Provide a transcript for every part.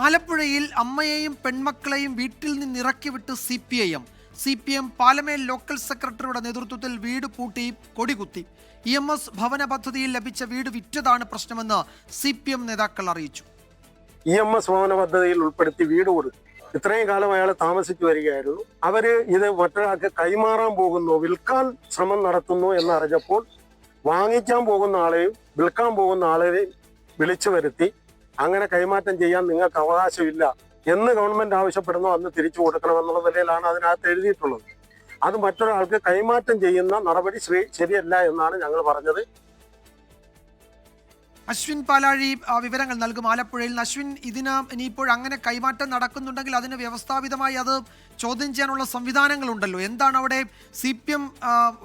ആലപ്പുഴയിൽ അമ്മയെയും പെൺമക്കളെയും വീട്ടിൽ നിന്നിറക്കി വിട്ട് CPM പാലമേൽ ലോക്കൽ സെക്രട്ടറിയുടെ നേതൃത്വത്തിൽ വീട് പൂട്ടി കൊടികുത്തി. EMS ഭവന പദ്ധതിയിൽ ലഭിച്ച വീട് വിറ്റതാണ് പ്രശ്നമെന്ന് CPM നേതാക്കൾ അറിയിച്ചു. EMS ഭവന പദ്ധതിയിൽ ഉൾപ്പെടുത്തി വീട് കൊടുത്തു. ഇത്രയും കാലം അയാൾ താമസിച്ചു വരികയായിരുന്നു. അവര് ഇത് മറ്റൊരാൾക്ക് കൈമാറാൻ പോകുന്നു, വിൽക്കാൻ ശ്രമം നടത്തുന്നു എന്നറിഞ്ഞപ്പോൾ വാങ്ങിക്കാൻ പോകുന്ന ആളെയും വിൽക്കാൻ പോകുന്ന ആളെയും വിളിച്ചു വരുത്തി അങ്ങനെ കൈമാറ്റം ചെയ്യാൻ നിങ്ങൾക്ക് അവകാശമില്ല എന്ന് ഗവൺമെന്റ് ആവശ്യപ്പെടുന്നു, അന്ന് തിരിച്ചു കൊടുക്കണമെന്നുള്ള നിലയിലാണ് അതിനകത്ത് എഴുതിയിട്ടുള്ളത്. അത് മറ്റൊരാൾക്ക് കൈമാറ്റം ചെയ്യുന്ന നടപടി ശരിയല്ല എന്നാണ് ഞങ്ങൾ പറഞ്ഞത്. അശ്വിൻ പാലാഴി വിവരങ്ങൾ നൽകും ആലപ്പുഴയിൽ. അശ്വിൻ, ഇതിന് ഇനിയിപ്പോൾ അങ്ങനെ കൈമാറ്റം നടക്കുന്നുണ്ടെങ്കിൽ അതിന് വ്യവസ്ഥാപിതമായി അത് ചോദ്യം ചെയ്യാനുള്ള സംവിധാനങ്ങളുണ്ടല്ലോ. എന്താണ് അവിടെ CPM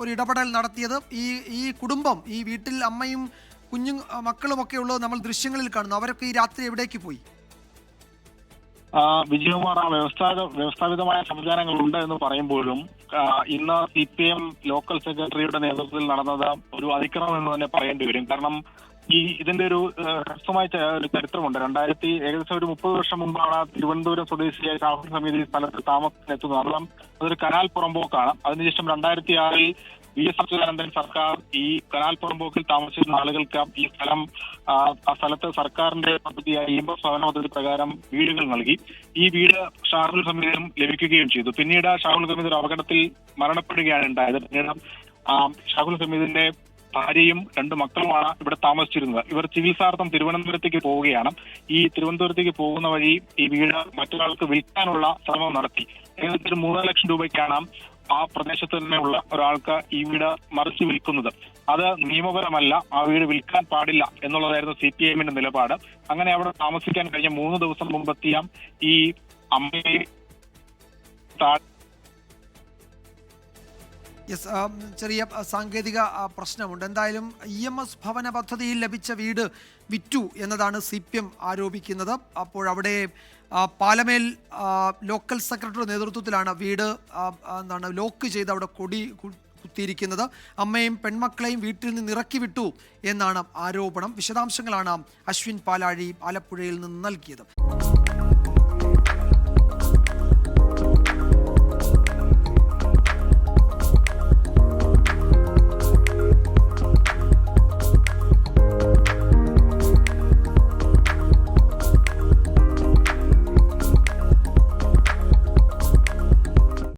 ഒരു ഇടപെടൽ നടത്തിയത്? ഈ കുടുംബം, ഈ വീട്ടിൽ അമ്മയും കുഞ്ഞു മക്കളുമൊക്കെ ഉള്ളത് നമ്മൾ ദൃശ്യങ്ങളിൽ കാണുന്നു. അവരൊക്കെ ഈ രാത്രി എവിടേക്ക് പോയി? വിജയകുമാർ, വ്യവസ്ഥാപിതമായ സംവിധാനങ്ങൾ ഉണ്ട് എന്ന് പറയുമ്പോഴും ഇന്ന് CPM ലോക്കൽ സെക്രട്ടറിയുടെ നേതൃത്വത്തിൽ നടന്നത് ഒരു അതിക്രമം എന്ന് തന്നെ പറയേണ്ടി വരും. കാരണം ഇതിന്റെ ഒരു ഹ്രസ്വമായ ഒരു ചരിത്രമുണ്ട്. ഏകദേശം ഒരു 30 വർഷം മുമ്പാണ് തിരുവനന്തപുരം സ്വദേശിയായ രാഹുൽ സമിതി സ്ഥലത്ത് താമസത്തിനെത്തുന്നത്. അതൊരു കനാൽ പുറമ്പോക്കാണ്. അതിനുശേഷം 2006-ൽ VS അച്യുതാനന്ദൻ സർക്കാർ ഈ കനാൽ പുറമ്പോക്കിൽ താമസിച്ചിരുന്ന ആളുകൾക്ക് ആ സ്ഥലത്ത് സർക്കാരിന്റെ പദ്ധതിയായ EMS ഭവന പദ്ധതി പ്രകാരം വീടുകൾ നൽകി. ഈ വീട് ഷാഹുൽ ഹമീദിനും ലഭിക്കുകയും ചെയ്തു. പിന്നീട് ഷാഹുൽ ഹമീദ് ഒരു അപകടത്തിൽ മരണപ്പെടുകയാണ് ഉണ്ടായത്. പിന്നീട് ഷാഹുൽ ഹമീദിന്റെ ഭാര്യയും 2 മക്കളുമാണ് ഇവിടെ താമസിച്ചിരുന്നത്. ഇവർ ചികിത്സാർത്ഥം തിരുവനന്തപുരത്തേക്ക് പോവുകയാണ്. ഈ തിരുവനന്തപുരത്തേക്ക് പോകുന്ന വഴി ഈ വീട് മറ്റൊരാൾക്ക് വിൽക്കാനുള്ള ശ്രമം നടത്തി. ഏകദേശം 3 ലക്ഷം രൂപയ്ക്കാണ് ആ പ്രദേശത്ത് തന്നെയുള്ള ഒരാൾക്ക് ഈ വീട് മറിച്ച് വിൽക്കുന്നത്. അത് നിയമപരമല്ല, ആ വീട് വിൽക്കാൻ പാടില്ല എന്നുള്ളതായിരുന്നു CPM-ന്റെ നിലപാട്. അങ്ങനെ അവിടെ താമസിക്കാൻ കഴിഞ്ഞ 3 ദിവസം മുമ്പെത്തിയ ഈ അമ്മയെ ചെറിയ സാങ്കേതിക പ്രശ്നമുണ്ട്. എന്തായാലും EMS ഭവന പദ്ധതിയിൽ ലഭിച്ച വീട് വിറ്റു എന്നതാണ് CPM ആരോപിക്കുന്നത്. അപ്പോൾ അവിടെ പാലമേൽ ലോക്കൽ സെക്രട്ടറി നേതൃത്വത്തിലാണ് വീട് ലോക്ക് ചെയ്ത് അവിടെ കൊടി കുത്തിയിരിക്കുന്നത്. അമ്മയും പെൺമക്കളെയും വീട്ടിൽ നിന്ന് ഇറക്കി വിട്ടു എന്നാണ് ആരോപണം. വിശദാംശങ്ങളാണ് അശ്വിൻ പാലാഴി ആലപ്പുഴയിൽ നിന്ന് നൽകിയത്.